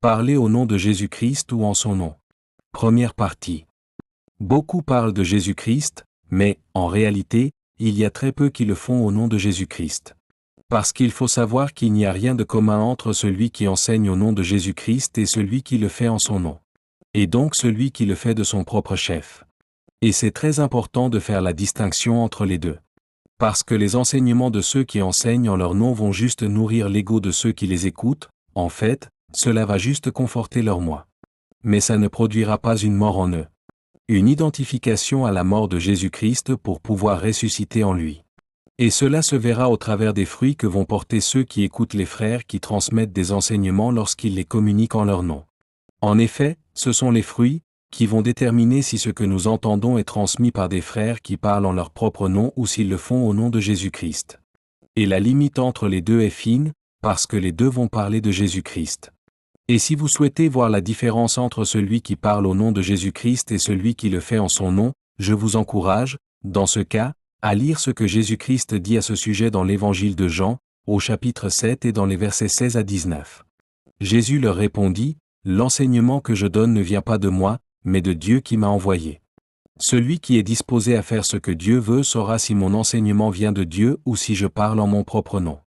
Parler au nom de Jésus-Christ ou en son nom. Première partie. Beaucoup parlent de Jésus-Christ, mais, en réalité, il y a très peu qui le font au nom de Jésus-Christ. Parce qu'il faut savoir qu'il n'y a rien de commun entre celui qui enseigne au nom de Jésus-Christ et celui qui le fait en son nom. Et donc celui qui le fait de son propre chef. Et c'est très important de faire la distinction entre les deux. Parce que les enseignements de ceux qui enseignent en leur nom vont juste nourrir l'ego de ceux qui les écoutent, en fait, cela va juste conforter leur moi. Mais ça ne produira pas une mort en eux. Une identification à la mort de Jésus-Christ pour pouvoir ressusciter en lui. Et cela se verra au travers des fruits que vont porter ceux qui écoutent les frères qui transmettent des enseignements lorsqu'ils les communiquent en leur nom. En effet, ce sont les fruits qui vont déterminer si ce que nous entendons est transmis par des frères qui parlent en leur propre nom ou s'ils le font au nom de Jésus-Christ. Et la limite entre les deux est fine, parce que les deux vont parler de Jésus-Christ. Et si vous souhaitez voir la différence entre celui qui parle au nom de Jésus-Christ et celui qui le fait en son nom, je vous encourage, dans ce cas, à lire ce que Jésus-Christ dit à ce sujet dans l'Évangile de Jean, au chapitre 7 et dans les versets 16 à 19. Jésus leur répondit, « L'enseignement que je donne ne vient pas de moi, mais de Dieu qui m'a envoyé. Celui qui est disposé à faire ce que Dieu veut saura si mon enseignement vient de Dieu ou si je parle en mon propre nom.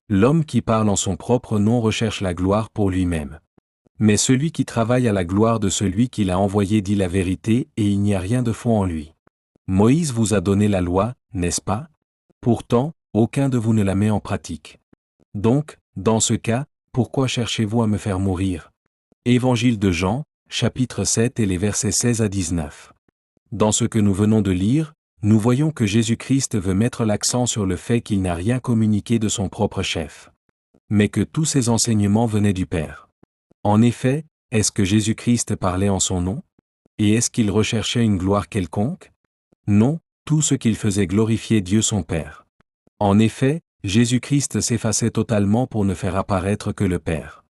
L'homme qui parle en son propre nom recherche la gloire pour lui-même. Mais celui qui travaille à la gloire de celui qui l'a envoyé dit la vérité et il n'y a rien de faux en lui. Moïse vous a donné la loi, n'est-ce pas? Pourtant, aucun de vous ne la met en pratique. Donc, dans ce cas, pourquoi cherchez-vous à me faire mourir? Évangile de Jean, chapitre 7 et les versets 16 à 19. Dans ce que nous venons de lire, nous voyons que Jésus-Christ veut mettre l'accent sur le fait qu'il n'a rien communiqué de son propre chef. Mais que tous ses enseignements venaient du Père. En effet, est-ce que Jésus-Christ parlait en son nom? Et est-ce qu'il recherchait une gloire quelconque? Non, tout ce qu'il faisait glorifier Dieu son Père. En effet, Jésus-Christ s'effaçait totalement pour ne faire apparaître que le Père.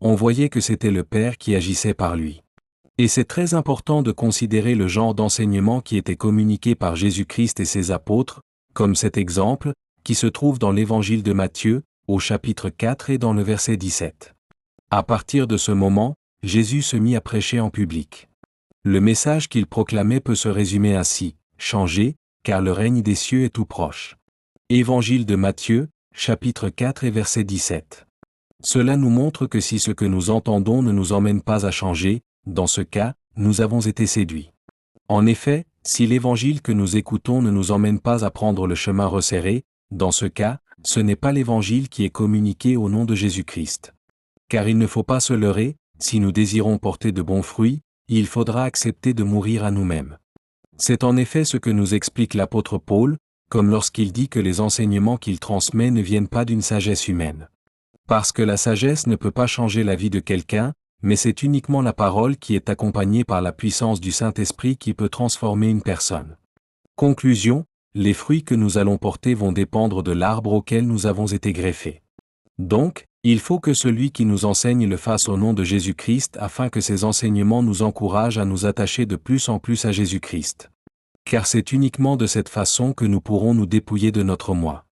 On voyait que c'était le Père qui agissait par lui. Et c'est très important de considérer le genre d'enseignement qui était communiqué par Jésus-Christ et ses apôtres, comme cet exemple, qui se trouve dans l'Évangile de Matthieu, au chapitre 4 et dans le verset 17. À partir de ce moment, Jésus se mit à prêcher en public. Le message qu'il proclamait peut se résumer ainsi, « Changez, car le règne des cieux est tout proche. » Évangile de Matthieu, chapitre 4 et verset 17. Cela nous montre que si ce que nous entendons ne nous emmène pas à changer, dans ce cas, nous avons été séduits. En effet, si l'évangile que nous écoutons ne nous emmène pas à prendre le chemin resserré, dans ce cas, ce n'est pas l'évangile qui est communiqué au nom de Jésus-Christ. Car il ne faut pas se leurrer, si nous désirons porter de bons fruits, il faudra accepter de mourir à nous-mêmes. C'est en effet ce que nous explique l'apôtre Paul, comme lorsqu'il dit que les enseignements qu'il transmet ne viennent pas d'une sagesse humaine. Parce que la sagesse ne peut pas changer la vie de quelqu'un, mais c'est uniquement la parole qui est accompagnée par la puissance du Saint-Esprit qui peut transformer une personne. Conclusion, les fruits que nous allons porter vont dépendre de l'arbre auquel nous avons été greffés. Donc, il faut que celui qui nous enseigne le fasse au nom de Jésus-Christ afin que ses enseignements nous encouragent à nous attacher de plus en plus à Jésus-Christ. Car c'est uniquement de cette façon que nous pourrons nous dépouiller de notre moi.